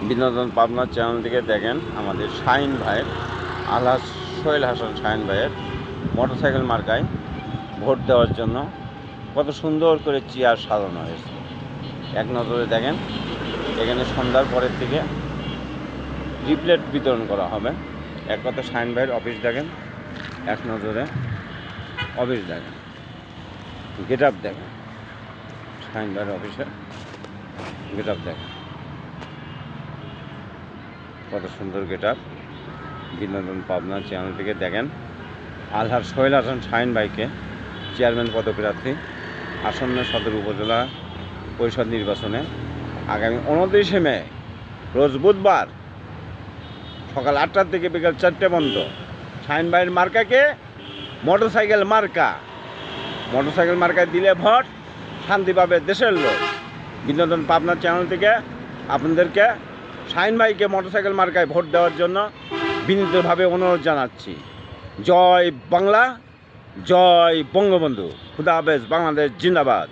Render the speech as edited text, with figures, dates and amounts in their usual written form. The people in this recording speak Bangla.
বিনোদন পাবনা চ্যানেল থেকে দেখেন আমাদের শাহিন ভাইয়ের আলহাজ সোহেল হাসান শাহিন ভাইয়ের মোটরসাইকেল মার্কায় ভোট দেওয়ার জন্য কত সুন্দর করে চেয়ার সাজানো হয়েছে। এক নজরে দেখেন, এখানে সন্ধ্যার পরের থেকে রিপ্লেট বিতরণ করা হবে। এক কথা শাহিন ভাইয়ের অফিস দেখেন, এক নজরে অফিস দেখেন, গেট আপ দেখেন, শাহিন ভাইয়ের অফিসের গেট আপ দেখেন, কত সুন্দর গেট আপ। বিনোদন পাবনা চ্যানেল থেকে দেখেন আলহাজ সোহেল হাসান শাহিন ভাইকে চেয়ারম্যান পদপ্রার্থী আসন্ন সদর উপজেলা পরিষদ নির্বাচনে আগামী 29শে মে রোজ বুধবার সকাল 8টা থেকে বিকাল 4টে পর্যন্ত শাহিন ভাইয়ের মার্কাকে মোটরসাইকেল মার্কায় দিলে ভোট, শান্তি পাবে দেশের লোক। বিনোদন পাবনা চ্যানেল থেকে আপনাদেরকে শাহিন ভাইকে মোটরসাইকেল মার্কায় ভোট দেওয়ার জন্য বিনীতভাবে অনুরোধ জানাচ্ছি। জয় বাংলা, জয় বঙ্গবন্ধু, খুদা হাফেজ, বাংলাদেশ জিন্দাবাদ।